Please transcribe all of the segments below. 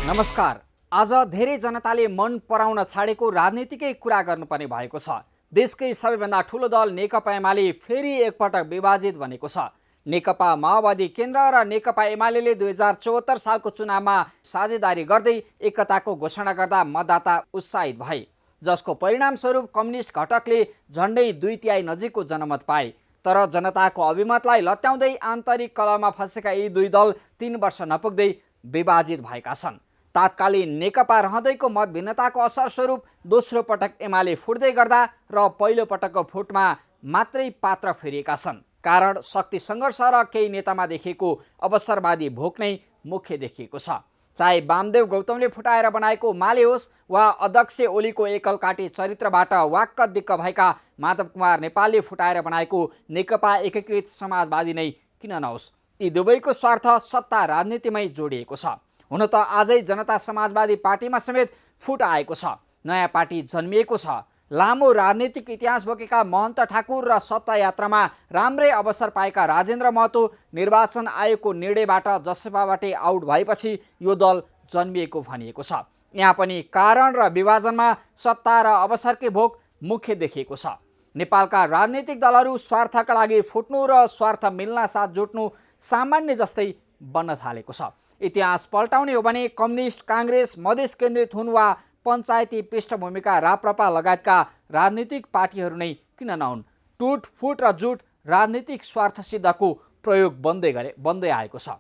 नमस्कार। आज धेरै जनताले मन पराउन छाडेको राजनीतिकै कुरा गर्नुपर्ने भएको छ। देशकै सबैभन्दा ठूलो दल नेकपा एमाले फेरि एकपटक विभाजित बनेको छ। नेकपा माओवादी केन्द्र र नेकपा एमाले 2074 सालको चुनावमा साझेदारी गर्दै एकताको घोषणा गर्दा मतदाता उत्साहित भए, जसको परिणामस्वरूप कम्युनिस्ट घटकले झन्डै 2/3 नजिकको जनमत पाए। तर जनताको अभिमतलाई लत्याउँदै आन्तरिक कलहमा फँसेका यी दुई दल 3 वर्ष नपुग्दै विभाजित भएका छन्। तात्कालीन नेकपा रहँदैको मत भिन्नताको असर स्वरूप दोस्रो पटक एमाले फुट्दै गर्दा र पहिलो पटकको फुटमा मात्रै पात्र फेरिएका छन्। कारण शक्ति सङ्घर्ष र केही नेतामा देखिएको अवसरवादी भोक नै मुख्य देखिएको छ। चाहे वामदेव गौतमले फुटाएर बनाएको माले होस् वा अध्यक्ष ओलीको एकल काटी चरित्रबाट वाक्क दिक्क भएका माधव कुमार नेपालले फुटाएर बनाएको नेकपा एकीकृत समाजवादी नै किन नहोस्, यी दुवैको स्वार्थ सत्ता राजनीतिमै जोडिएको छ। हुन त आजै जनता समाजवादी पार्टीमा समेत फुट आएको छ। नयाँ पार्टी जन्मिएको छ। लामो राजनीतिक इतिहास बोकेका महन्त ठाकुर र सत्ता यात्रामा राम्रै अवसर पाएका राजेन्द्र महतो निर्वाचन आयोगको निर्णयबाट जसपाबाटै आउट भएपछि यो दल जन्मिएको भनिएको छ। यहाँ पनि कारण र विभाजनमा सत्ता र अवसरकै भोक मुख्य देखिएको छ। नेपालका राजनीतिक दलहरू स्वार्थका लागि फुट्नु र स्वार्थ मिल्न साथ जुट्नु सामान्य जस्तै बन्न थालेको छ। इतिहास पल्टाउने हो भने कम्युनिस्ट, काङ्ग्रेस, मधेस केन्द्रित हुन् वा पञ्चायती पृष्ठभूमिका राप्रपा लगायतका राजनीतिक पार्टीहरू नै किन नहुन्, टुट फुट र जुट राजनीतिक स्वार्थ सिद्धको प्रयोग बन्दै आएको छ।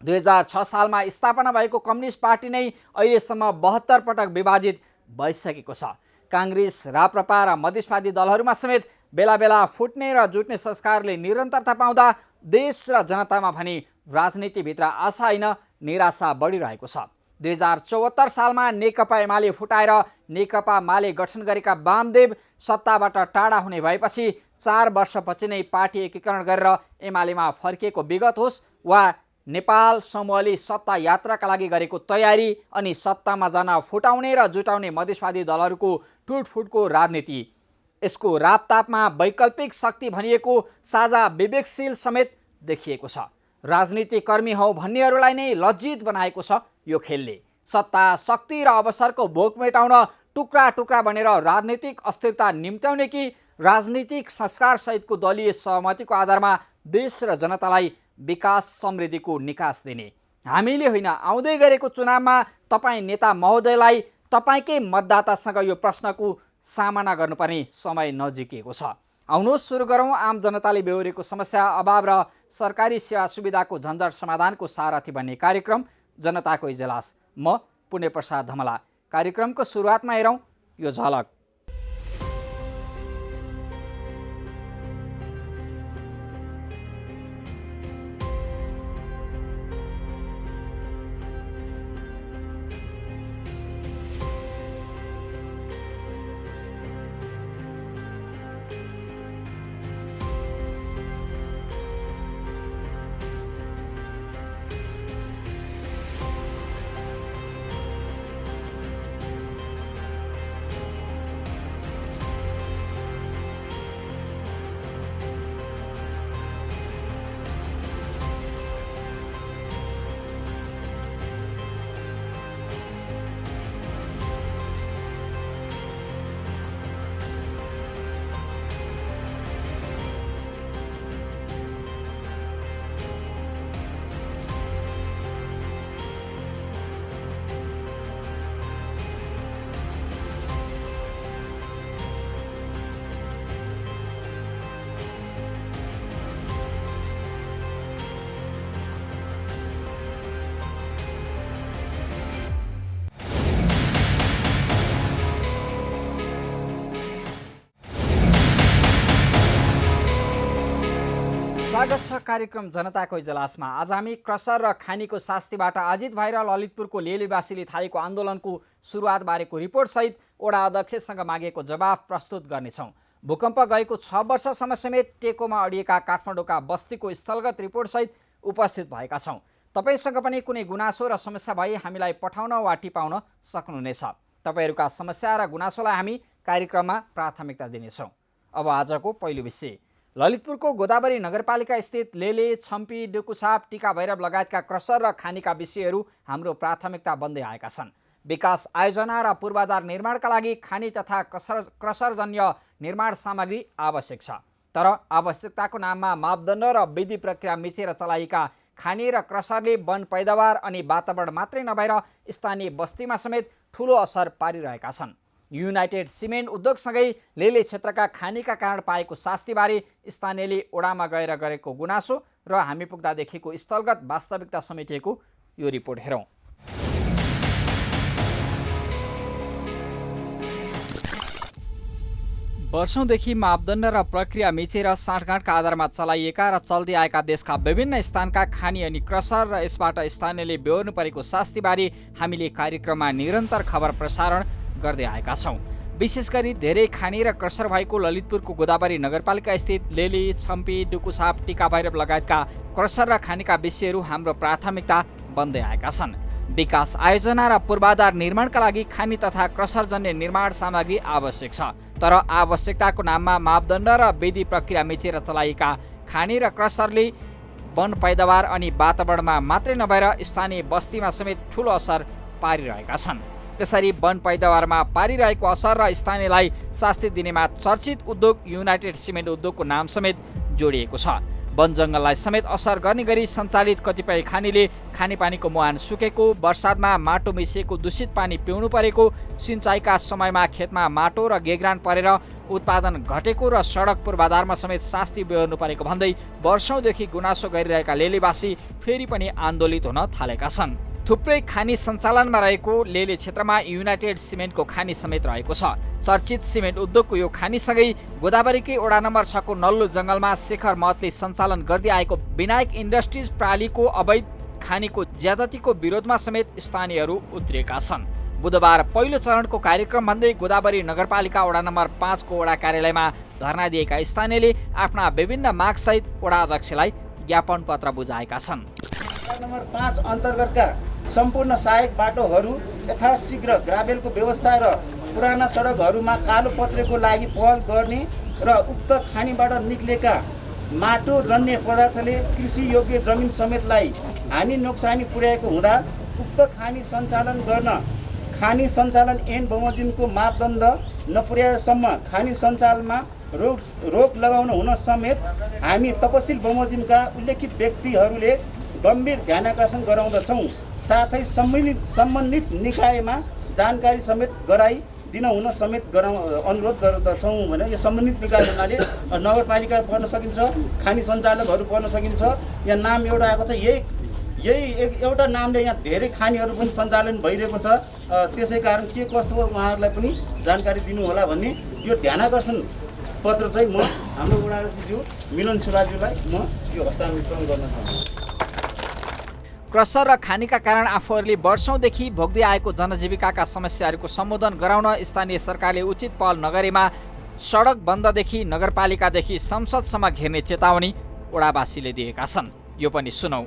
2006 सालमा स्थापना भएको कम्युनिस्ट पार्टी नै अहिलेसम्म 72 पटक विभाजित भइसकेको छ। काङ्ग्रेस, राप्रपा र मधेसवादी दलहरूमा समेत बेला बेला फुट्ने र जुट्ने संस्कारले निरन्तरता पाउँदा देश र जनतामा भने राजनीतिभित्र आशा होइन निराशा बढिरहेको छ। 2074 सालमा नेकपा एमाले फुटाएर नेकपा माले गठन गरेका वामदेव सत्ताबाट टाढा हुने भएपछि 4 वर्षपछि नै पार्टी एकीकरण गरेर एमालेमा फर्किएको विगत होस् वा नेपाल समूहले सत्ता यात्राका लागि गरेको तयारी अनि सत्तामा जान फुटाउने र जुटाउने मधेसवादी दलहरूको टुटफुटको राजनीति, यसको रापतापमा वैकल्पिक शक्ति भनिएको साझा विवेकशील समेत देखिएको छ। राजनीतिक कर्मी हौ भन्नेहरूलाई नै लज्जित बनाएको छ यो खेलले। सत्ता, शक्ति र अवसरको भोक मेटाउन टुक्रा टुक्रा बनेर राजनीतिक अस्थिरता निम्त्याउने कि राजनीतिक संस्कार सहितको दलीय सहमतिको आधारमा देश र जनतालाई विकास समृद्धिको निकास दिने। हामीले होइन, आउँदै गरेको चुनावमा तपाईँ नेता महोदयलाई तपाईँकै मतदातासँग यो प्रश्नको सामना गर्नुपर्ने समय नजिकिएको छ। आउनुहोस् सुरु गरौँ आम जनताले बेहोरेको समस्या, अभाव र सरकारी सेवा सुविधाको झन्झट समाधानको सारथी बन्ने कार्यक्रम जनताको इजलास। म पुण्य प्रसाद धमला। कार्यक्रमको सुरुवातमा हेरौँ यो झलक। स्वागत छ कार्यक्रम जनताको इजलासमा। आज हामी क्रसर र खानीको शास्तिबाट आजित भएर ललितपुरको लेलीवासीले थालेको आन्दोलनको सुरुवात बारेको रिपोर्टसहित वडा अध्यक्षसँग मागेको जवाफ प्रस्तुत गर्नेछौँ। भूकम्प गएको 6 वर्षसम्म समेत टेकोमा अडिएका काठमाडौँका बस्तीको स्थलगत रिपोर्टसहित उपस्थित भएका छौँ। तपाईँसँग पनि कुनै गुनासो र समस्या भए हामीलाई पठाउन वा टिपाउन सक्नुहुनेछ। तपाईँहरूका समस्या र गुनासोलाई हामी कार्यक्रममा प्राथमिकता दिनेछौँ। अब आजको पहिलो विषय, ललितपुरको गोदावरी नगरपालिका स्थित लेले, छम्पी, डुकुछाप, टिका भैरव लगायतका क्रसर र खानीका विषयहरू हाम्रो प्राथमिकता बन्दै आएका छन्। विकास आयोजना र पूर्वाधार निर्माणका लागि खानी तथा क्रसरजन्य निर्माण सामग्री आवश्यक छ। तर आवश्यकताको नाममा मापदण्ड र विधि प्रक्रिया मिचेर चलाइएका खानी र क्रसरले वन पैदावार अनि वातावरण मात्रै नभएर स्थानीय बस्तीमा समेत ठूलो असर पारिरहेका छन्। युनाइटेड सिमेन्ट उद्योगसँगै लेले क्षेत्रका खानीका कारण पाएको शास्तिबारे स्थानीयले ओडामा गएर गरेको गुनासो र हामी पुग्दादेखिको स्थलगत वास्तविकता समेटिएको यो रिपोर्ट हेरौँ। वर्षौंदेखि मापदण्ड र प्रक्रिया मिचेर साँठगाँठका आधारमा चलाइएका र चल्दै आएका देशका विभिन्न स्थानका खानी अनि क्रसर र यसबाट स्थानीयले बेहोर्नु परेको शास्तिबारे हामीले कार्यक्रममा निरन्तर खबर प्रसारण गर्दै आएका छौँ। विशेष गरी धेरै खानी र क्रसर भएको ललितपुरको गोदावरी नगरपालिका स्थित लेली, छम्पी, डुकुछाप, टिका भैरव लगायतका क्रसर र खानीका विषयहरू हाम्रो प्राथमिकता बन्दै आएका छन्। विकास आयोजना र पूर्वाधार निर्माणका लागि खानी तथा क्रसरजन्य निर्माण सामग्री आवश्यक छ। तर आवश्यकताको नाममा मापदण्ड र विधि प्रक्रिया मिचेर चलाइएका खानी र क्रसरले वन पैदावार अनि वातावरणमा मात्रै नभएर स्थानीय बस्तीमा समेत ठूलो असर पारिरहेका छन्। यसरी वन पैदावारमा पारिरहेको असर र स्थानीयलाई शास्ति दिनेमा चर्चित उद्योग युनाइटेड सिमेन्ट उद्योगको नाम समेत जोडिएको छ। वन जङ्गललाई समेत असर गर्ने गरी सञ्चालित कतिपय खानीले खानेपानीको मुहान सुकेको, बर्सातमा माटो मिसिएको दूषित पानी पिउनु परेको, सिँचाइका समयमा खेतमा माटो र गेग्रान परेर उत्पादन घटेको र सडक पूर्वाधारमा समेत शास्ति बेहोर्नु परेको भन्दै वर्षौंदेखि गुनासो गरिरहेका लेलेवासी फेरि पनि आन्दोलित हुन थालेका छन्। थुप्रै खानी सञ्चालनमा रहेको लेले क्षेत्रमा युनाइटेड सिमेन्टको खानी समेत रहेको छ। चर्चित सिमेन्ट उद्योगको यो खानीसँगै गोदावरीकै वडा नम्बर 6 को नल्लो जङ्गलमा शेखर महतले सञ्चालन गर्दै आएको विनायक इन्डस्ट्रिज प्रालीको अवैध खानीको ज्यादतीको विरोधमा समेत स्थानीयहरू उत्रिएका छन्। बुधबार पहिलो चरणको कार्यक्रम भन्दै गोदावरी नगरपालिका वडा नम्बर 5 को वडा कार्यालयमा धरना दिएका स्थानीयले आफ्ना विभिन्न मागसहित वडा अध्यक्षलाई ज्ञापन पत्र बुझाएका छन्। नम्बर 5 अन्तर्गतका सम्पूर्ण सहायक बाटोहरू यथाशीघ्र ग्राभेलको व्यवस्था र पुराना सडकहरूमा कालो पत्रेको लागि पहल गर्ने र उक्त खानीबाट निक्लेका माटोजन्य पदार्थले कृषि योग्य जमिन समेतलाई हानि नोक्सानी पुर्याएको हुँदा उक्त खानी सञ्चालन गर्न खानी सञ्चालन ऐन बमोजिमको मापदण्ड नपुर्याएसम्म खानी सञ्चालनमा रोक लगाउन हुन समेत हामी तपसिल बमोजिमका उल्लेखित व्यक्तिहरूले गम्भीर ध्यानाकर्षण गराउँदछौँ। साथै सम्बन्धित निकायमा जानकारी समेत गराइदिन हुन समेत अनुरोध गर्दछौँ भने यो सम्बन्धित निकाय हुनाले नगरपालिका पर्न सकिन्छ, खानी सञ्चालकहरू पर्न सकिन्छ। यहाँ नाम एउटा आएको छ, यही एउटा नामले यहाँ धेरै खानीहरू पनि सञ्चालन भइरहेको छ। त्यसै कारण के कस्तो उहाँहरूलाई पनि जानकारी दिनु होला भन्ने यो ध्यानाकर्षण पत्र चाहिँ म हाम्रो वडाध्यक्षज्यू मिलन सुब्बाज्यूलाई म यो हस्तान्तरण गर्न चाहन्छु। क्रसर र खानीका कारण आफूहरूले वर्षौंदेखि भोग्दै आएको जनजीविकाका समस्याहरूको सम्बोधन गराउन स्थानीय सरकारले उचित पहल नगरेमा सडक बन्ददेखि नगरपालिकादेखि संसदसम्म घेर्ने चेतावनी वडावासीले दिएका छन्। यो पनि सुनौ।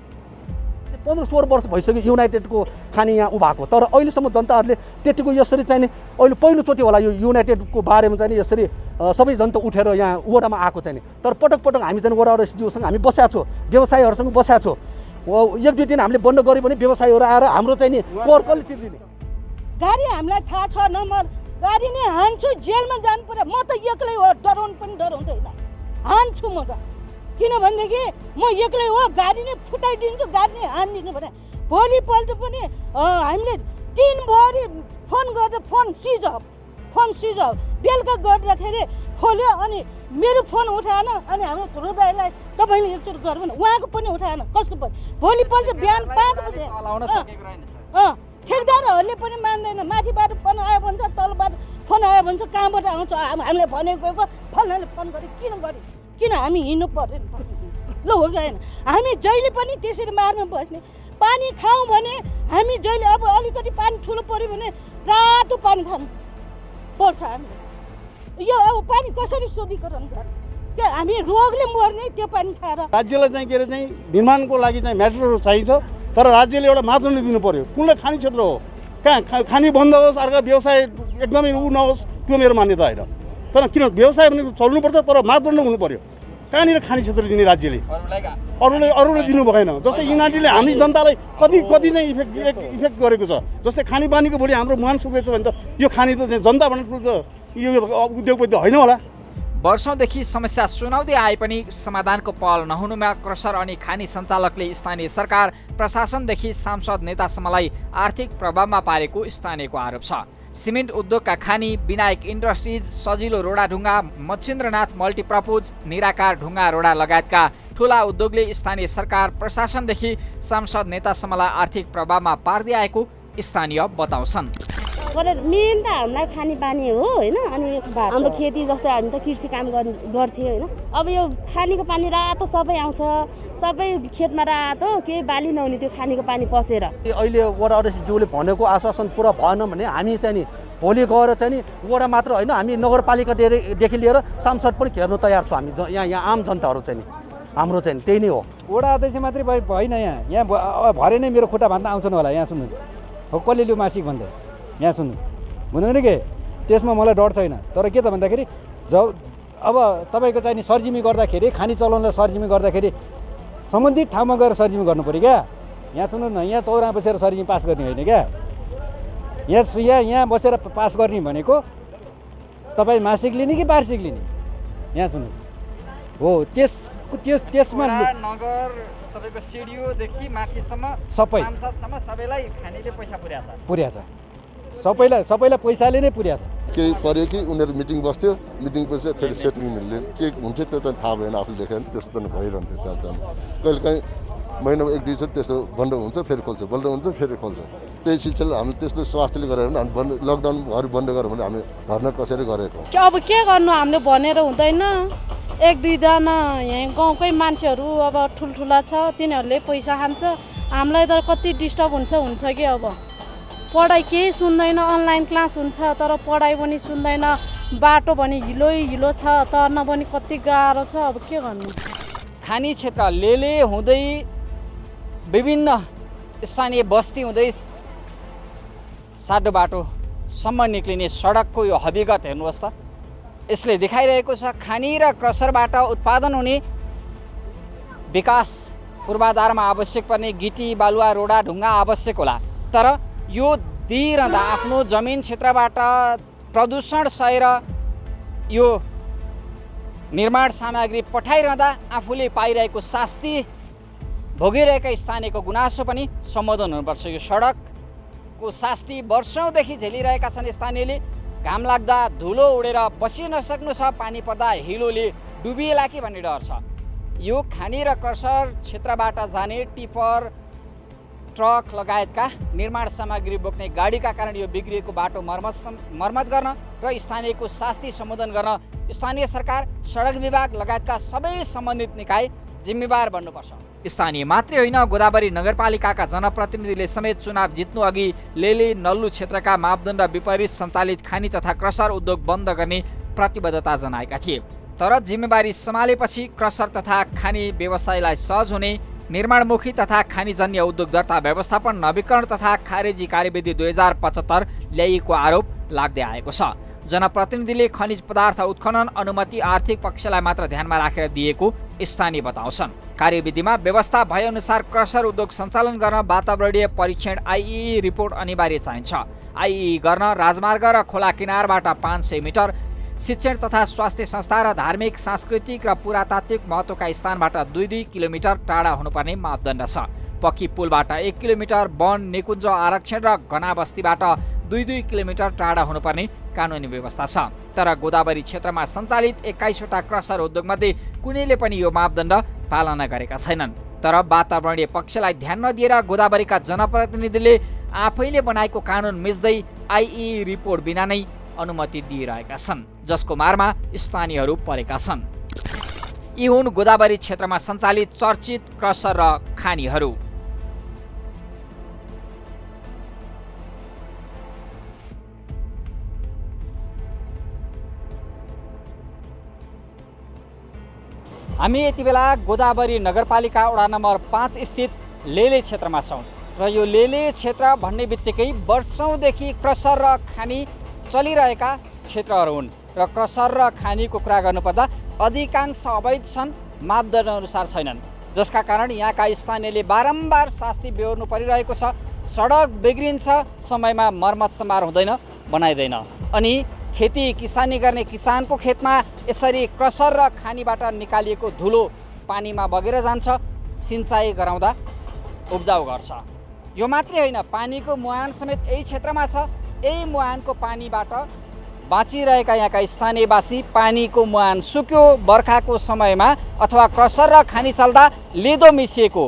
15-16 वर्ष भइसक्यो युनाइटेडको खानी यहाँ उभाएको, तर अहिलेसम्म जनताहरूले त्यतिको यसरी चाहिँ अहिले पहिलोचोटि होला यो युनाइटेडको बारेमा चाहिँ यसरी सबै जनता उठेर यहाँ वडामा आएको चाहिँ। तर पटक पटक हामी चाहिँ वडा अध्यक्षज्यूसँग हामी बसेका छौँ, व्यवसायीहरूसँग बसेका छौँ। एक दुई दिन हामीले बन्द गऱ्यो भने व्यवसायीहरू आएर हाम्रो चाहिँ नि कर कसले तिर्दिने? गाडी हामीलाई थाहा छ, नम्बर गाडी नै हान्छु, जेलमा जानु पर्यो। म त एक्लै हो, डराउनु पनि डराउँदैन, हान्छु म त। किनभनेदेखि म एक्लै हो, गाडी नै फुटाइदिन्छु, गाडी नै हानिदिन्छु भने भोलिपल्ट पनि हामीले 3 भरि फोन गर्दा फोन स्विच अफ बेलुका गर्दाखेरि खोल्यो अनि मेरो फोन उठाएन। अनि हाम्रो ठुलो दाइलाई तपाईँले एकचोटि गर्नु भने उहाँको पनि उठाएन, कसको पनि। भोलिपल्ट बिहान 5 बजे ठेकदारहरूले पनि मान्दैन, माथिबाट फोन आयो भन्छ, तलबाट फोन आयो भन्छ, कहाँबाट आउँछ हामीले भनेको फल्नाले फोन गरे किन हामी हिँड्नु पर्दैन ल हो गएन। हामी जहिले पनि त्यसरी मार्न बस्ने। पानी खाउँ भने हामी जहिले अब अलिकति पानी ठुलो पऱ्यो भने रातो पानी खानु पर्छ। हामीले यो अब पानी कसरी शुद्धिकरण गर्ने? त्यो हामी रोगले मर्ने त्यो पानी खाएर। राज्यलाई चाहिँ के अरे चाहिँ निर्माणको लागि चाहिँ म्याटर चाहिन्छ, तर राज्यले एउटा मापदण्ड दिनु पर्यो। कुनले खानी क्षेत्र हो, कहाँ खानी बन्द होस्, अर्का व्यवसाय एकदमै ऊ नहोस्, त्यो मेरो मान्यता होइन। तर किन व्यवसाय भने चल्नुपर्छ, तर मापदण्ड हुनु पर्यो। कहाँनिर खानी क्षेत्र दिने राज्यले अरूले दिनु भएन। जस्तै युनाइटेडले हामी जनतालाई कति चाहिँ इफेक्ट गरेको छ। जस्तै खानेपानीको भोलि हाम्रो मुहान सुक्दैछ भने त यो खानी त जनताभन्दा ठुलो त यो उद्योगपति होइन होला। वर्षौंदेखि समस्या सुनाउँदै आए पनि समाधानको पहल नहुनुमा क्रसर अनि खानी सञ्चालकले स्थानीय सरकार प्रशासनदेखि सांसद नेतासम्मलाई आर्थिक प्रभावमा पारेको स्थानीयको आरोप छ। सिमेन्ट उद्योगका खानी विनायक इन्डस्ट्रिज, सजिलो रोडाढुङ्गा, मच्छिन्द्रनाथ मल्टिपर्पज, निराकार ढुङ्गा रोडा लगायतका ठुला उद्योगले स्थानीय सरकार प्रशासनदेखि सांसद नेतासम्मलाई आर्थिक प्रभावमा पार्दै आएको स्थानीय बताउँछन्। मेन त हामीलाई खानेपानी हो होइन। अनि हाम्रो खेती जस्तै हामी त कृषि काम गर्थ्यौँ होइन। अब यो खानीको पानी रातो सबै आउँछ, सबै खेतमा रातो, केही बाली नहुने त्यो खानीको पानी पसेर। अहिले वडा अध्यक्षज्यूले भनेको आश्वासन पुरा भएन भने हामी चाहिँ नि भोलि गएर चाहिँ नि वडा मात्र होइन, हामी नगरपालिकादेखि लिएर सांसद पनि घेर्न तयार छौँ। हामी यहाँ आम जनताहरू चाहिँ नि हाम्रो चाहिँ त्यही नै हो। वडा अध्यक्ष मात्रै भएन, यहाँ भरे नै मेरो खुट्टा भान्दा आउँछन् होला। यहाँ सुन्नुहोस्, हो कसले लियो मासिक भन्दै यहाँ सुन्नुहोस्, बुझ्नु नि के त्यसमा मलाई डर छैन। तर के त भन्दाखेरि अब तपाईँको चाहिँ नि सर्जिमी गर्दाखेरि, खानी चलाउनलाई सर्जिमी गर्दाखेरि सम्बन्धित ठाउँमा गएर सर्जिमी गर्नु पऱ्यो क्या। यहाँ सुन्नु न, यहाँ चौरमा बसेर सर्जिमी पास गर्ने होइन क्या। यहाँ बसेर पास गर्ने भनेको तपाईँ मासिक लिने कि वार्षिक लिने, यहाँ सुन्नुहोस्। हो त्यसमा नगर तपाईँको सिडिओदेखि माथिसम्म सबै सांसदसम्म सबैलाई खानीले पैसा पुर्याछ। सबैलाई पैसाले नै पुर्याछ। केही पर्यो कि उनीहरू मिटिङ बस्थ्यो, मिटिङ पछि फेरि सेटिङ मिल्ने के हुन्थ्यो त्यो चाहिँ थाहा भएन, आफूले देखेन त्यस्तो त भइरहन्थ्यो। त्यहाँ कहिले काहीँ महिनामा 1-2 दिन त्यस्तो बन्द हुन्छ, फेरि खोल्छ, बन्द हुन्छ, फेरि खोल्छ। त्यही सिलसिला हामी त्यस्तो स्वास्थ्यले गरेर पनि हामी लकडाउनहरू बन्द गऱ्यो भने हामी धर्ना कसरी गरेको। अब के गर्नु, हामीले भनेर हुँदैन। 1-2 जना यहाँ गाउँकै मान्छेहरू अब ठुल्ठुला छ, तिनीहरूले पैसा खान्छ। हामीलाई त कति डिस्टर्ब हुन्छ कि। अब पढाइ केही सुन्दैन, अनलाइन क्लास हुन्छ तर पढाइ पनि सुन्दैन। बाटो पनि हिलो छ, तर्न पनि कति गाह्रो छ। अब के गर्नु। खानी क्षेत्र लेले हुँदै विभिन्न स्थानीय बस्ती हुँदै साडो बाटोसम्म निक्लिने सडकको यो हविगत हेर्नुहोस् त। यसले देखाइरहेको छ खानी र क्रसरबाट उत्पादन हुने विकास पूर्वाधारमा आवश्यक पर्ने गिटी, बालुवा, रोडा, ढुङ्गा आवश्यक होला। तर यो दिइरहँदा आफ्नो जमिन क्षेत्रबाट प्रदूषण सहेर यो निर्माण सामग्री पठाइरहँदा आफूले पाइरहेको शास्ति, भोगिरहेका स्थानीयको गुनासो पनि सम्बोधन हुनुपर्छ। यो सडकको शास्ति वर्षौँदेखि झेलिरहेका छन् स्थानीयले। घाम लाग्दा धुलो उडेर बसि नसक्नु छ, पानी पर्दा हिलोले डुबिएला कि भन्ने डर छ। यो खानी र क्रसर क्षेत्रबाट जाने टिपर, ट्रक लगायतका निर्माण सामग्री बोक्ने गाडीका कारण यो बिग्रिएको बाटो मर्मत गर्न र स्थानीयको शास्ति सम्बोधन गर्न स्थानीय सरकार, सडक विभाग लगायतका सबै सम्बन्धित निकाय जिम्मेवार बन्नुपर्छ। स्थानीय मात्रै होइन, गोदावरी नगरपालिकाका जनप्रतिनिधिले समेत चुनाव जित्नु अघि लेले नल्लु क्षेत्रका मापदण्ड विपरीत सञ्चालित खानी तथा क्रसर उद्योग बन्द गर्ने प्रतिबद्धता जनाएका थिए। तर जिम्मेवारी सम्हालेपछि क्रसर तथा खानी व्यवसायलाई सहज हुने निर्माणमुखी तथा खानीजन्य उद्योग दर्ता व्यवस्थापन नवीकरण तथा खारेजी कार्यविधि 2075 ल्याइएको आरोप लाग्दै आएको छ। जनप्रतिनिधिले खनिज पदार्थ उत्खनन अनुमति आर्थिक पक्षलाई मात्र ध्यानमा राखेर दिएको स्थानीय बताउँछन्। कार्यविधिमा व्यवस्था भएअनुसार क्रसर उद्योग सञ्चालन गर्न वातावरणीय परीक्षण आइई रिपोर्ट अनिवार्य चाहिन्छ। आइई गर्न राजमार्ग र खोला किनारबाट 500 मिटर, शिक्षण तथा स्वास्थ्य संस्था र धार्मिक, सांस्कृतिक र पुरातात्विक महत्त्वका स्थानबाट 2-2 किलोमिटर टाढा हुनुपर्ने मापदण्ड छ। पक्की पुलबाट 1 किलोमिटर, वन, निकुञ्ज आरक्षण र घना बस्तीबाट 2-2 किलोमिटर टाढा हुनुपर्ने कानुनी व्यवस्था छ। तर गोदावरी क्षेत्रमा सञ्चालित 21 वटा क्रसर उद्योगमध्ये कुनैले पनि यो मापदण्ड पालना गरेका छैनन्। तर वातावरणीय पक्षलाई ध्यान नदिएर गोदावरीका जनप्रतिनिधिले आफैले बनाएको कानुन मिच्दै आइई रिपोर्ट बिना नै अनुमति दिइरहेका छन्, जसको मारमा स्थानीयहरू परेका छन्। यी हुन् गोदावरी क्षेत्रमा सञ्चालित चर्चित क्रसर र खानीहरू। हामी यति बेला गोदावरी नगरपालिका वडा नम्बर 5 स्थित लेले क्षेत्रमा छौँ र यो लेले क्षेत्र भन्ने बित्तिकै वर्षौँदेखि क्रसर र खानी चलिरहेका क्षेत्रहरू हुन्। र क्रसर र खानीको कुरा गर्नुपर्दा अधिकांश अवैध छन्, मापदण्डअनुसार छैनन्, जसका कारण यहाँका स्थानीयले बारम्बार शास्ति बेहोर्नु परिरहेको छ। सडक बिग्रिन्छ, समयमा मर्मत समार हुँदैन, बनाइँदैन। अनि खेती किसानी गर्ने किसानको खेतमा यसरी क्रसर र खानीबाट निकालिएको धुलो पानीमा बगेर जान्छ, सिँचाइ गराउँदा उब्जाउ गर्छ। यो मात्रै होइन, पानीको मुहान समेत यही क्षेत्रमा छ। यही मुहानको पानीबाट बाँचिरहेका यहाँका स्थानीयवासी पानीको मुहान सुक्यो बर्खाको समयमा अथवा क्रसर र खानी चल्दा लेदो मिसिएको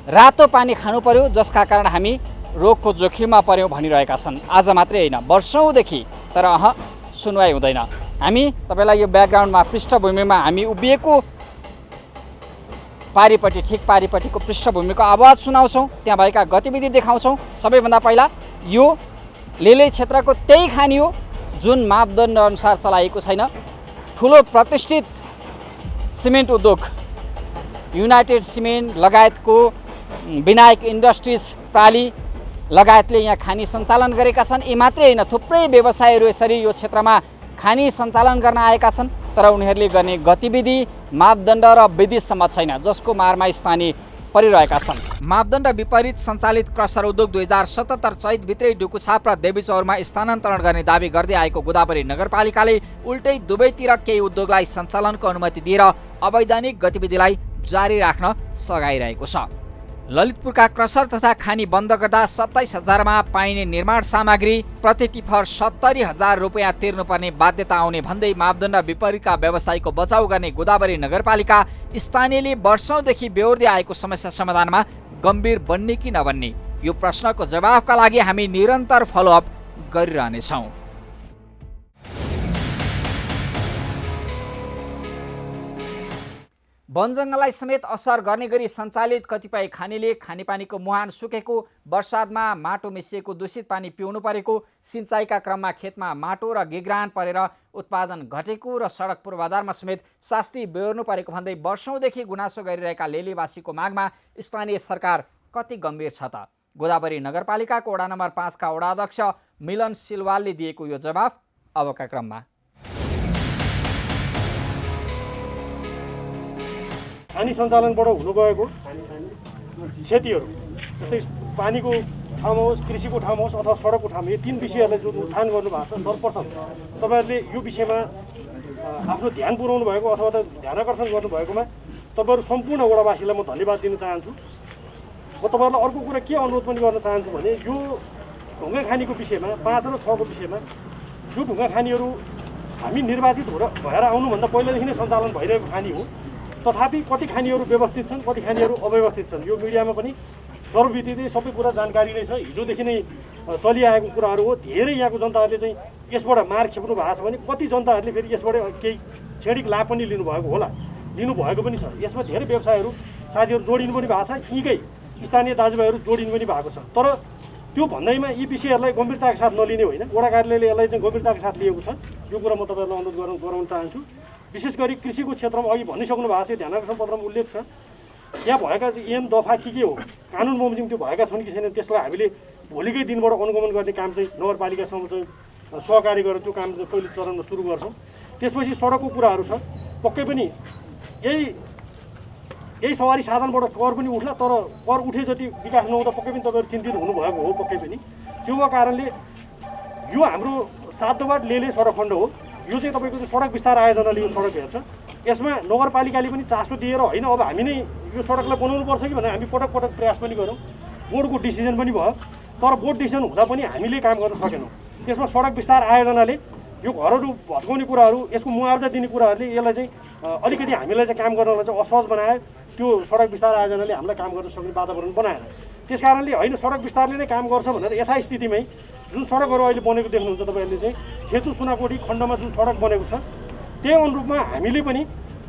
रातो पानी खानु पर्यो, जसका कारण हामी रोगको जोखिममा पर्यौँ भनिरहेका छन्। आज मात्रै होइन, वर्षौँदेखि, तर सुनवाई हुँदैन। हामी तपाईँलाई यो ब्याकग्राउन्डमा पृष्ठभूमिमा हामी उभिएको पारिपट्टि, ठिक पारिपट्टिको पृष्ठभूमिको आवाज सुनाउँछौँ, त्यहाँ भएका गतिविधि देखाउँछौँ। सबैभन्दा पहिला यो लेले क्षेत्रको त्यही खानी हो जुन मापदण्ड अनुसार चलाएको छैन। ठुलो प्रतिष्ठित सिमेन्ट उद्योग युनाइटेड सिमेन्ट लगायतको विनायक इन्डस्ट्रिज प्राली लगायतले यहाँ खानी सञ्चालन गरेका छन्। यी मात्रै होइन, थुप्रै व्यवसायीहरू यसरी यो क्षेत्रमा खानी सञ्चालन गर्न आएका छन्, तर उनीहरूले गर्ने गतिविधि मापदण्ड र विधि सम्मत छैन, जसको मारमा स्थानीय परिरहेका छन्। मापदण्ड विपरीत सञ्चालित क्रसर उद्योग 2077 चैतभित्रै डुकुछाप र देवीचौरमा स्थानान्तरण गर्ने दावी गर्दै आएको गोदावरी नगरपालिकाले उल्टै दुवैतिर केही उद्योगलाई सञ्चालनको अनुमति दिएर अवैधानिक गतिविधिलाई जारी राख्न सघाइरहेको छ। ललितपुरका क्रसर तथा खानी बन्द गर्दा 27,000मा पाइने निर्माण सामग्री प्रति टिफर 70,000 रुपियाँ तिर्नुपर्ने बाध्यता आउने भन्दै मापदण्ड विपरीतका व्यवसायीको बचाउ गर्ने गोदावरी नगरपालिका स्थानीयले वर्षौँदेखि बेहोर्दै आएको समस्या समाधानमा गम्भीर बन्ने कि नबन्ने, यो प्रश्नको जवाफका लागि हामी निरन्तर फलोअप गरिरहनेछौँ। वनजङ्गललाई समेत असर गर्ने गरी सञ्चालित कतिपय खानीले खानेपानीको मुहान सुकेको, बर्सातमा माटो मिसिएको दूषित पानी पिउनु परेको, सिँचाइका क्रममा खेतमा माटो र गिग्रान परेर उत्पादन घटेको र सडक पूर्वाधारमा समेत शास्ति बेहोर्नु परेको भन्दै वर्षौँदेखि गुनासो गरिरहेका लेलेवासीको मागमा स्थानीय सरकार कति गम्भीर छ त? गोदावरी नगरपालिकाको वडा नम्बर 5 का वडा अध्यक्ष मिलन सिलवालले दिएको यो जवाफ अबका क्रममा। खानी सञ्चालनबाट हुनुभएको क्षतिहरू, जस्तै पानीको ठाउँमा होस्, कृषिको ठाउँमा होस् अथवा सडकको ठाउँमा, यो तीन विषयहरूलाई जुन उत्थान गर्नुभएको छ, सर्वप्रथम तपाईँहरूले यो विषयमा आफ्नो ध्यान पुर्याउनु भएको अथवा त ध्यान आकर्षण गर्नुभएकोमा तपाईँहरू सम्पूर्ण वडावासीलाई म धन्यवाद दिन चाहन्छु। म तपाईँहरूलाई अर्को कुरा के अनुरोध पनि गर्न चाहन्छु भने यो ढुङ्गा खानीको विषयमा 5 र 6 को विषयमा यो ढुङ्गा खानीहरू हामी निर्वाचित भएर आउनुभन्दा पहिलादेखि नै सञ्चालन भइरहेको खानी हो। तथापि कति खानीहरू व्यवस्थित छन्, कति खानीहरू अव्यवस्थित छन्, यो मिडियामा पनि सर्वविदितै सबै कुरा जानकारी नै छ। हिजोदेखि नै चलिआएको कुराहरू हो। धेरै यहाँको जनताहरूले चाहिँ यसबाट मार खेप्नु भएको छ भने कति जनताहरूले फेरि यसबाट केही क्षणिक लाभ पनि लिनुभएको होला, लिनुभएको पनि छ। यसमा धेरै व्यवसायहरू साथीहरू जोडिनु पनि भएको छ, यहीँकै स्थानीय दाजुभाइहरू जोडिनु पनि भएको छ। तर त्यो भन्दैमा यी विषयहरूलाई गम्भीरताका साथ नलिने होइन, वडा कार्यालयले यसलाई चाहिँ गम्भीरताका साथ लिएको छ। यो कुरा म तपाईँहरूलाई अनुरोध गराउन चाहन्छु। विशेष गरी कृषिको क्षेत्रमा अघि भनिसक्नु भएको छ, ध्यान आकर्षण पत्रमा उल्लेख छ, यहाँ भएका एम दफा के हो, कानुन बमोजिम त्यो भएका छन् कि छैनन्, त्यसलाई हामीले भोलिकै दिनबाट अनुगमन गर्ने काम चाहिँ नगरपालिकासँग चाहिँ सहकारी गरेर त्यो काम चाहिँ पहिलो चरणमा सुरु गर्छौँ। त्यसपछि सडकको कुराहरू छ, पक्कै पनि यही सवारी साधनबाट कर पनि उठ्ला, तर कर उठे जति विकास नहुँदा पक्कै पनि तपाईँहरू चिन्तित हुनुभएको हो। पक्कै पनि त्यो भएको कारणले यो हाम्रो 7 वार्ड लेले सडक खण्ड हो। यो चाहिँ तपाईँको चाहिँ सडक विस्तार आयोजनाले यो सडक हेर्छ। यसमा नगरपालिकाले पनि चासो दिएर होइन अब हामी नै यो सडकलाई बनाउनुपर्छ कि भनेर हामी पटक पटक प्रयास पनि गऱ्यौँ। बोर्डको डिसिजन पनि भयो, तर बोर्ड डिसिजन हुँदा पनि हामीले काम गर्न सकेनौँ। त्यसमा सडक विस्तार आयोजनाले यो घरहरू भत्काउने कुराहरू, यसको मुआवजा दिने कुराहरूले यसलाई चाहिँ अलिकति हामीलाई चाहिँ काम गर्नलाई चाहिँ असहज बनायो। त्यो सडक विस्तार आयोजनाले हामीलाई काम गर्न सक्ने वातावरण बनाएन। त्यस कारणले होइन सडक विस्तारले नै काम गर्छ भनेर यथास्थितिमै जुन सडकहरू अहिले बनेको देख्नुहुन्छ तपाईँहरूले चाहिँ छेचु सुनाकोटी खण्डमा जुन सडक बनेको छ त्यही अनुरूपमा हामीले पनि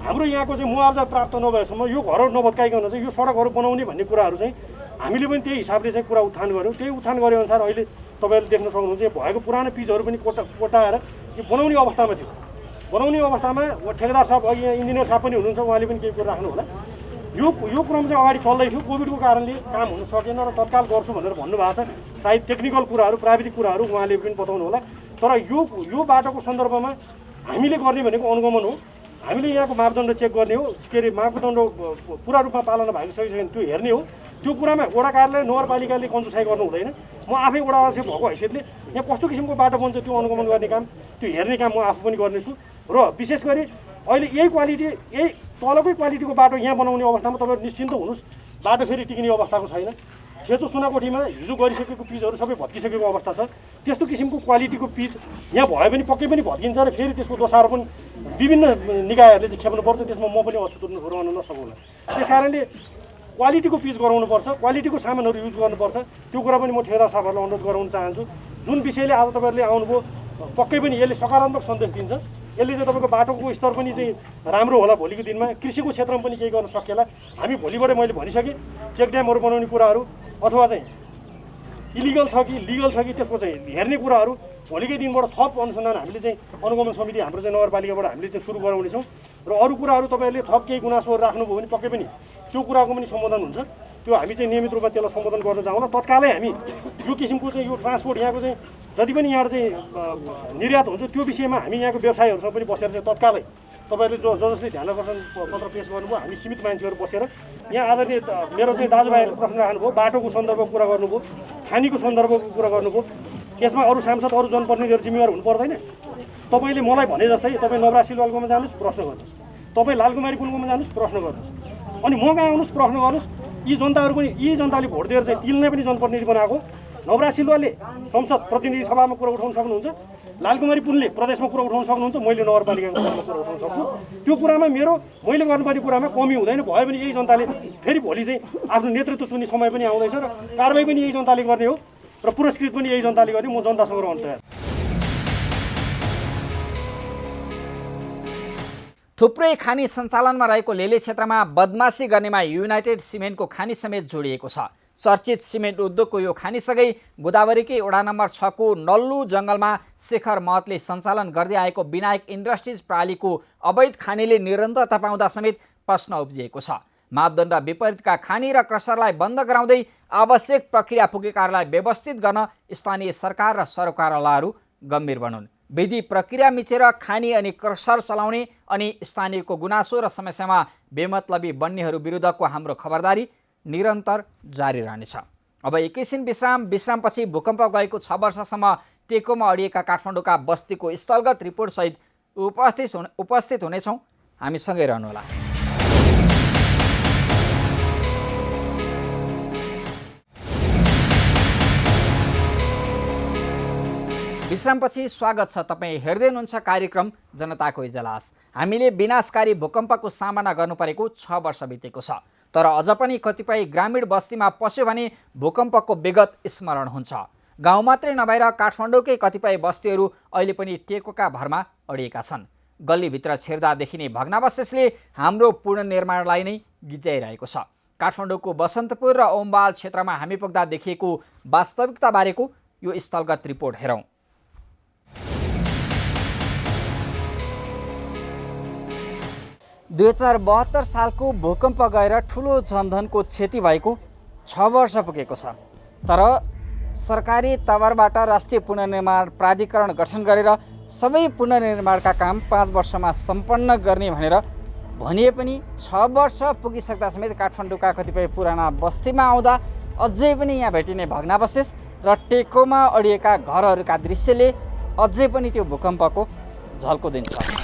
हाम्रो यहाँको चाहिँ मुआवजा प्राप्त नभएसम्म यो घरहरू नभत्काइकन चाहिँ यो सडकहरू बनाउने भन्ने कुराहरू चाहिँ हामीले पनि त्यही हिसाबले चाहिँ कुरा उत्थान गऱ्यौँ। त्यही उत्थान गरे अनुसार अहिले तपाईँहरूले देख्न सक्नुहुन्छ भएको पुरानो पिचहरू पनि कोटाएर यो बनाउने अवस्थामा थियो। बनाउने अवस्थामा ठेकेदार साहब अघि यहाँ इन्जिनियर साहब पनि हुनुहुन्छ, उहाँले पनि केही कुरा राख्नु होला। यो क्रम चाहिँ अगाडि चल्दै थियो, कोभिडको कारणले काम हुन सकेन र तत्काल गर्छु भनेर भन्नुभएको छ। सायद टेक्निकल कुराहरू, प्राविधिक कुराहरू उहाँले पनि बताउनु होला। तर यो बाटोको सन्दर्भमा हामीले गर्ने भनेको अनुगमन हो। हामीले यहाँको मापदण्ड चेक गर्ने हो, के अरे मापदण्ड पुरा रूपमा पालना भएको छ कि छैन त्यो हेर्ने हो। त्यो कुरामा वडा कार्यालय नगरपालिकाले कन्जुसाइ गर्नु हुँदैन। म आफै वडा अध्यक्ष भएको हैसियतले यहाँ कस्तो किसिमको बाटो बन्छ त्यो अनुगमन गर्ने काम, त्यो हेर्ने काम म आफू पनि गर्नेछु। र विशेष गरी अहिले यही क्वालिटी, यही तलकै क्वालिटीको बाटो यहाँ बनाउने अवस्थामा तपाईँहरू निश्चिन्त हुनुहोस्, बाटो फेरि टिक्ने अवस्थाको छैन। थेचो सुनाकोठीमा हिजो गरिसकेको पिचहरू सबै भत्किसकेको अवस्था छ। त्यस्तो किसिमको क्वालिटीको पिच यहाँ भयो भने पक्कै पनि भत्किन्छ र फेरि त्यसको दोषारोपण विभिन्न निकायहरूले चाहिँ खेप्नुपर्छ। त्यसमा म पनि अछुतो रहन नसकौँला। त्यस कारणले क्वालिटीको पिच गराउनुपर्छ, क्वालिटीको सामानहरू युज गर्नुपर्छ। त्यो कुरा पनि म ठेकेदार साहबहरूलाई अनुरोध गराउन चाहन्छु। जुन विषयले आज तपाईँहरूले आउनुभयो पक्कै पनि यसले सकारात्मक सन्देश दिन्छ। यसले चाहिँ तपाईँको बाटोको स्तर पनि चाहिँ राम्रो होला भोलिको दिनमा। कृषिको क्षेत्रमा पनि केही गर्न सकिएला। हामी भोलिबाटै मैले भनिसकेँ चेक ड्यामहरू बनाउने कुराहरू अथवा चाहिँ इलिगल छ कि लिगल छ कि त्यसको चाहिँ हेर्ने कुराहरू भोलिकै दिनबाट थप अनुसन्धान हामीले चाहिँ अनुगमन समिति हाम्रो चाहिँ नगरपालिकाबाट हामीले चाहिँ सुरु गराउनेछौँ। र अरू कुराहरू तपाईँहरूले थप केही गुनासोहरू राख्नुभयो भने पक्कै पनि त्यो कुराको पनि सम्बोधन हुन्छ। त्यो हामी चाहिँ नियमित रूपमा त्यसलाई सम्बोधन गर्न जाउँला। तत्कालै हामी यो किसिमको चाहिँ यो ट्रान्सपोर्ट यहाँको चाहिँ जति पनि यहाँ चाहिँ निर्यात हुन्छ त्यो विषयमा हामी यहाँको व्यवसायीहरूसँग पनि बसेर चाहिँ तत्कालै तपाईँहरूले जसले ध्यान आकर्षण पत्र पेश गर्नुभयो, हामी सीमित मान्छेहरू बसेर यहाँ आदरणीय मेरो चाहिँ दाजुभाइहरूले प्रश्न राख्नुभयो, बाटोको सन्दर्भको कुरा गर्नुभयो, खानीको सन्दर्भको कुरा गर्नुभयो। यसमा अरू सांसद अरू जनप्रतिनिधिहरू जिम्मेवार हुनु पर्दैन। तपाईँले मलाई भने जस्तै तपाईँ नवराज सिलवालकोमा जानुहोस् प्रश्न गर्नुहोस्, तपाईँ लालकुमारी पुलकोमा जानुहोस् प्रश्न गर्नुहोस्, अनि म कहाँ आउनुहोस् प्रश्न गर्नुहोस्। यी जनताहरू पनि यी जनताले भोट दिएर चाहिँ तिनलाई पनि जनप्रतिनिधि बनाएको। नवराज सिलवालले संसद प्रतिनिधि सभामा कुरा उठाउन सक्नुहुन्छ, लालकुमारी पुलले प्रदेशमा कुरा उठाउन सक्नुहुन्छ, मैले नगरपालिकाको कुरा उठाउन सक्छु। त्यो कुरामा मैले गर्नुपर्ने कुरामा कमी हुँदैन। भयो भने यही जनताले फेरि भोलि चाहिँ आफ्नो नेतृत्व चुन्ने समय पनि आउँदैछ र कारबाही पनि यही जनताले गर्ने हो र पुरस्कृत पनि यही जनताले गर्ने। म जनतासँग रहन तयार। थुप्रै खानी सञ्चालनमा रहेको लेले क्षेत्रमा बदमासी गर्नेमा युनाइटेड सिमेन्टको खानी समेत जोडिएको छ। चर्चित सिमेन्ट उद्योगको यो खानीसँगै गोदावरीकै वडा नम्बर 6 को नल्लु जङ्गलमा शेखर महतले सञ्चालन गर्दै आएको विनायक इन्डस्ट्रिज प्रणालीको अवैध खानीले निरन्तरता पाउँदा समेत प्रश्न उब्जिएको छ। मापदण्ड विपरीतका खानी र क्रसरलाई बन्द गराउँदै आवश्यक प्रक्रिया पुगेकाहरूलाई व्यवस्थित गर्न स्थानीय सरकार र सरोकारवालाहरू गम्भीर बनुन्। विधि प्रक्रिया मिचेर खानी अनि क्रसर चलाउने अनि स्थानीयको गुनासो र समस्यामा बेमतलबी बन्नेहरू विरुद्धको हाम्रो खबरदारी निरन्तर जारी रहनेछ। अब एकैछिन विश्रामपछि भूकम्प गएको 6 वर्षसम्म टेकोमा अडिएका काठमाडौँका बस्तीको स्थलगत रिपोर्टसहित उपस्थित हुनेछौँ। हामीसँगै रहनुहोला। विश्रामपछि स्वागत छ। तपाईँ हेर्दै हुनुहुन्छ कार्यक्रम जनताको इजलास। हामीले विनाशकारी भूकम्पको सामना गर्नु परेको 6 वर्ष बितेको छ, तर अझ पनि कतिपय ग्रामीण बस्तीमा पस्यो भने भूकम्पको विगत स्मरण हुन्छ। गाउँ मात्रै नभएर काठमाडौँकै कतिपय बस्तीहरू अहिले पनि टेकोका भरमा अडिएका छन्। गल्लीभित्र छिर्दा देखिने भग्नावशेषले हाम्रो पुनर्निर्माणलाई नै गिज्याइरहेको छ। काठमाडौँको बसन्तपुर र ओमबाल क्षेत्रमा हामी पुग्दा देखिएको वास्तविकताबारेको यो स्थलगत रिपोर्ट हेरौँ। 2072 सालको भूकम्प गएर ठुलो जनधनको क्षति भएको 6 वर्ष पुगेको छ, तर सरकारी तवरबाट राष्ट्रिय पुनर्निर्माण प्राधिकरण गठन गरेर सबै पुनर्निर्माणका काम 5 वर्षमा सम्पन्न गर्ने भनेर भनिए पनि 6 वर्ष पुगिसक्दा समेत काठमाडौँका कतिपय पुराना बस्तीमा आउँदा अझै पनि यहाँ भेटिने भग्नावशेष र टेकोमा अडिएका घरहरूका दृश्यले अझै पनि त्यो भूकम्पको झल्को दिन्छ।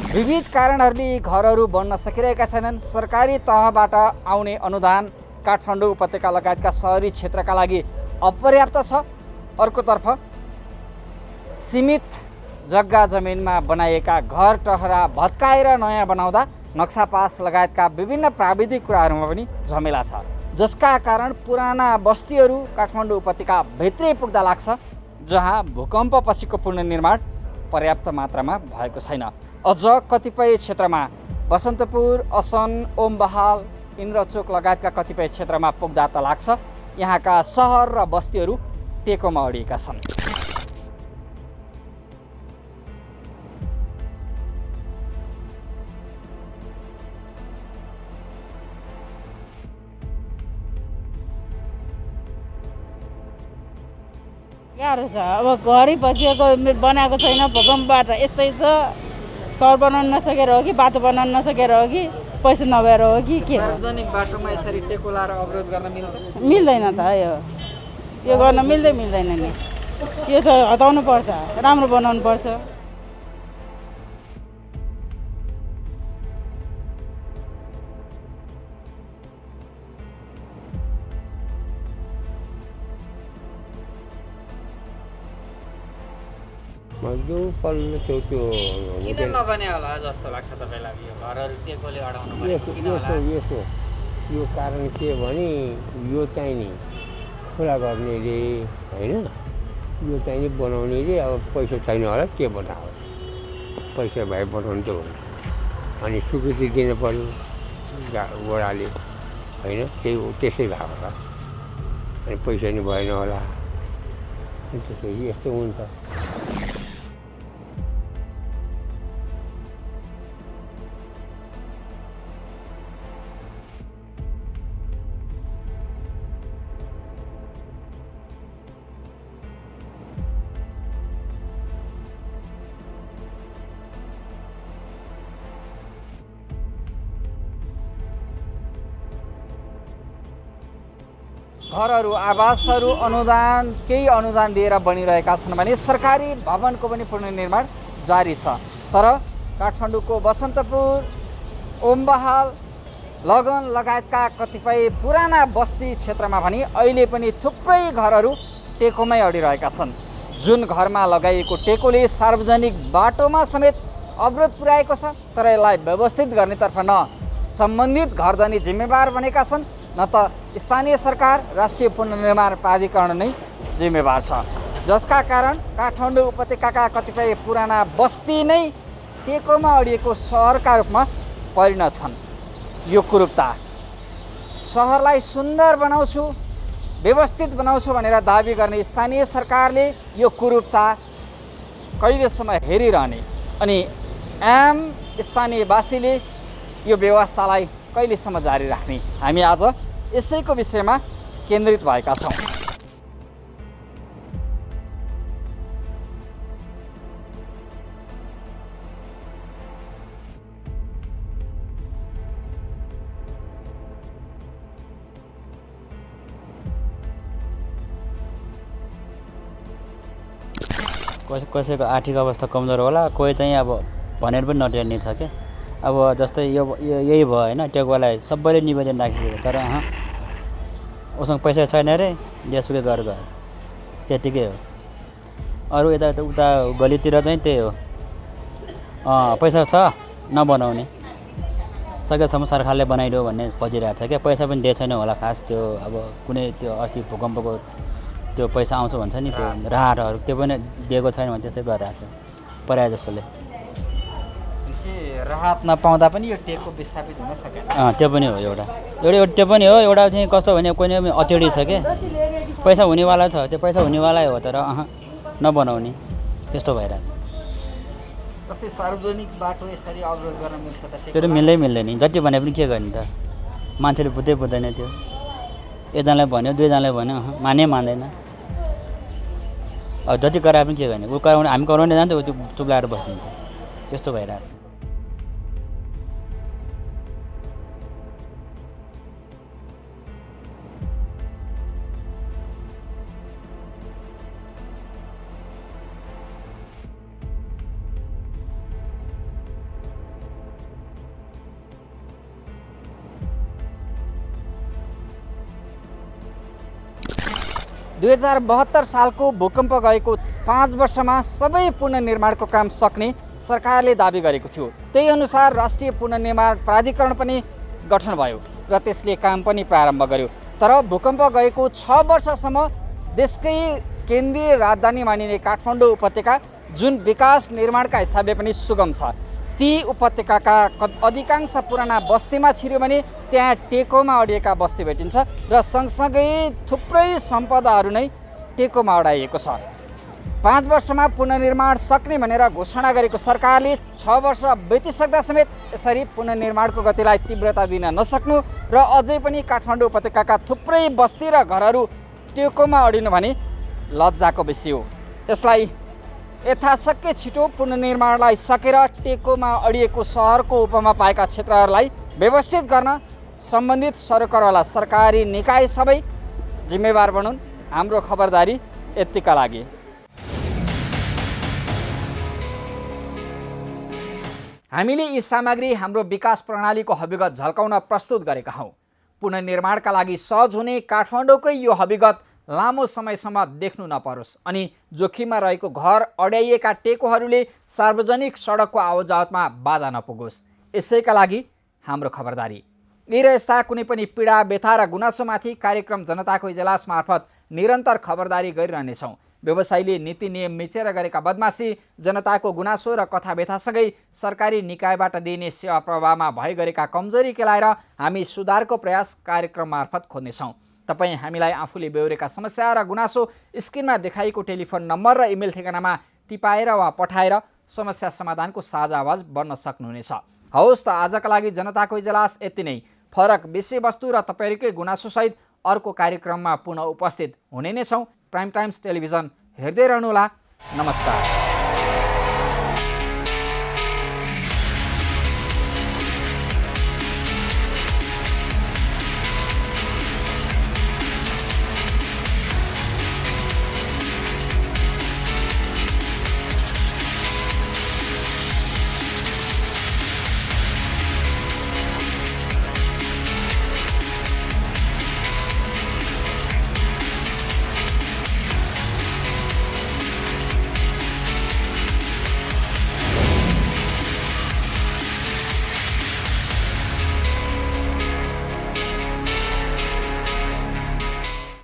विविध कारणहरूले घरहरू बन्न सकिरहेका छैनन्। सरकारी तहबाट आउने अनुदान काठमाडौँ उपत्यका लगायतका सहरी क्षेत्रका लागि अपर्याप्त छ। अर्कोतर्फ सीमित जग्गा जमिनमा बनाइएका घर टहरा भत्काएर नयाँ बनाउँदा नक्सा पास लगायतका विभिन्न प्राविधिक कुराहरूमा पनि झमेला छ, जसका कारण पुराना बस्तीहरू काठमाडौँ उपत्यका भित्रै पुग्दा लाग्छ, जहाँ भूकम्पपछिको पुनर्निर्माण पर्याप्त मात्रामा भएको छैन। अझ कतिपय क्षेत्रमा बसन्तपुर, असन, ओमबहाल, इन्द्रचोक लगायतका कतिपय क्षेत्रमा पुग्दा त लाग्छ यहाँका सहर र बस्तीहरू टेकोमा अडिएका छन्। गाह्रो छ। अब घरै भत्किएको बनाएको छैन, भूकम्पबाट यस्तै छ। घर बनाउन नसकेर हो कि बाटो बनाउन नसकेर हो कि पैसा नभएर हो कि के हो? सार्वजनिक बाटोमा यसरी टेको लाएर अवरोध गर्न मिल्छ? मिल्दैन त यो गर्न मिल्दैन नि। यो त हटाउनु पर्छ, राम्रो बनाउनु पर्छ। मजदुर पल्लो त्यो किन नबने होला जस्तो लाग्छ तपाईँलाई? यो घरहरू टेकोले अडाउनु परेको किन होला? यो कारण के भने यो चाहिँ नि खुला गर्ने रे होइन, यो चाहिँ नि बनाउने रे। अब पैसा छैन होला के बनायो, पैसा भए बनाउनु त हो। अनि स्वीकृति दिनु पर्यो वडाले होइन, त्यसै भएको होला। अनि पैसा नि भएन होला, अनि त्यसरी यस्तो हुन्छ। घरहरू आवासहरू अनुदान केही अनुदान दिएर बनिरहेका छन् भने सरकारी भवनको पनि पुनर्निर्माण जारी छ। तर काठमाडौँको बसन्तपुर, ओमबहाल, लगन लगायतका कतिपय पुराना बस्ती क्षेत्रमा भने अहिले पनि थुप्रै घरहरू टेकोमै अडिरहेका छन्। जुन घरमा लगाइएको टेकोले सार्वजनिक बाटोमा समेत अवरोध पुर्याएको छ, तर यसलाई व्यवस्थित गर्नेतर्फ न सम्बन्धित घरधनी जिम्मेवार बनेका छन्, न त स्थानीय सरकार, राष्ट्रिय पुनर्निर्माण प्राधिकरण नै जिम्मेवार छ। जसका कारण काठमाडौँ उपत्यकाका कतिपय पुराना बस्ती नै टेकोमा अडिएको सहरका रूपमा परिणत छन्। यो कुरूपता सहरलाई सुन्दर बनाउँछु, व्यवस्थित बनाउँछु भनेर दाबी गर्ने स्थानीय सरकारले यो कुरूपता कहिलेसम्म हेरिरहने अनि आम स्थानीयवासीले यो व्यवस्थालाई कहिलेसम्म जारी राख्ने? हामी आज यसैको विषयमा केन्द्रित भएका छौँ। कसैको आर्थिक अवस्था कमजोर होला, कोही चाहिँ अब भनेर पनि नटेर्ने छ क्या। अब जस्तै यही भयो होइन, टेकोलाई सबैले निवेदन राखिसक्यो, तर उसँग पैसा छैन अरे, जेसुकै गरेर गयो, त्यतिकै हो। अरू यता उता गलीतिर चाहिँ त्यही हो, पैसा छ नबनाउने, सकेसम्म सरकारले बनाइदियो भन्ने खोजिरहेको छ क्या। पैसा पनि दिएको छैन होला खास, त्यो अब कुनै त्यो अस्ति भूकम्पको त्यो पैसा आउँछ भन्छ नि, त्यो राहतहरू त्यो पनि दिएको छैन भने त्यसै गरिरहेको छ प्रायः जसोले। राहत नपाउँदा पनि यो टेको विस्थापित हुन सकेन। त्यो पनि हो एउटा त्यो पनि हो। एउटा चाहिँ कस्तो भने कुनै अत्यडी छ क्या, पैसा हुनेवाला छ, त्यो पैसा हुनेवालै हो, तर नबनाउने त्यस्तो भइरहेछ। जस्तै सार्वजनिक बाटो यसरी अवरोध गर्न मिल्छ त? त्यो त मिल्दैन नि, जति भने पनि के गर्ने त, मान्छेले बुझ्दैन त्यो। एकजनालाई भन्यो, दुईजनालाई भन्यो, मान्दैन। अब जति कराए पनि के गर्ने, ऊ कराउने हामी कराउने जान्छ, त्यो चुप लगाएर बसिदिन्छ, त्यस्तो भइरहेछ। दुई 2072 सालको भूकम्प गएको 5 वर्षमा सबै पुनर्निर्माणको काम सक्ने सरकारले दाबी गरेको थियो। त्यही अनुसार राष्ट्रिय पुनर्निर्माण प्राधिकरण पनि गठन भयो र त्यसले काम पनि प्रारम्भ गर्यो। तर भूकम्प गएको 6 वर्षसम्म देशकै केन्द्रीय राजधानी मानिने काठमाडौँ उपत्यका जुन विकास निर्माणका हिसाबले पनि सुगम छ, ती उपत्यकाका अधिकांश पुराना बस्तीमा छिर्यो भने त्यहाँ टेकोमा अडिएका बस्ती भेटिन्छ र सँगसँगै थुप्रै सम्पदाहरू नै टेकोमा अडाइएको छ। 5 वर्षमा पुनर्निर्माण सक्ने भनेर घोषणा गरेको सरकारले 6 वर्ष बितिसक्दा समेत यसरी पुनर्निर्माणको गतिलाई तीव्रता दिन नसक्नु र अझै पनि काठमाडौँ उपत्यकाका थुप्रै बस्ती र घरहरू टेकोमा अडिनु भने लज्जाको विषय हो। यसलाई यथाशक्य छिटो पुनर्निर्माणलाई सकेर टेकोमा अडिएको सहरको उपमा पाएका क्षेत्रहरूलाई व्यवस्थित गर्न सम्बन्धित सरकारवाला सरकारी निकाय सबै जिम्मेवार बनुन्। हाम्रो खबरदारी यतिका लागि। हामीले यी सामग्री हाम्रो विकास प्रणालीको हविगत झल्काउन प्रस्तुत गरेका हौँ। पुनर्निर्माणका लागि सहज हुने काठमाडौँकै यो हविगत लामो समयसम्म देख्नु नपरोस् अनि जोखिममा रहेको घर अड्याइएका टेकोहरूले सार्वजनिक सडकको आवतजावतमा बाधा नपुगोस्। यसैका लागि हाम्रो खबरदारी। यी र यस्ता कुनै पनि पीडा व्यथा र गुनासोमाथि कार्यक्रम जनताको इजलास मार्फत निरन्तर खबरदारी गरिरहनेछौँ। व्यवसायीले नीति नियम मिचेर गरेका बदमासी, जनताको गुनासो र कथा व्यथासँगै सरकारी निकायबाट दिइने सेवा प्रवाहमा भए गरेका कमजोरी केलाएर हामी सुधारको प्रयास कार्यक्रम मार्फत खोज्नेछौँ। तपाईँ हामीलाई आफूले बेहोरेका समस्या र गुनासो स्क्रिनमा देखाइएको टेलिफोन नम्बर र इमेल ठेगानामा टिपाएर वा पठाएर समस्या समाधानको साझा आवाज बन्न सक्नुहुनेछ। हवस् त, आजका लागि जनताको इजलास यति नै। फरक विषयवस्तु र तपाईँहरूकै गुनासोसहित अर्को कार्यक्रममा पुनः उपस्थित हुने नै छौँ। प्राइम टाइम्स टेलिभिजन हेर्दै रहनुहोला। नमस्कार।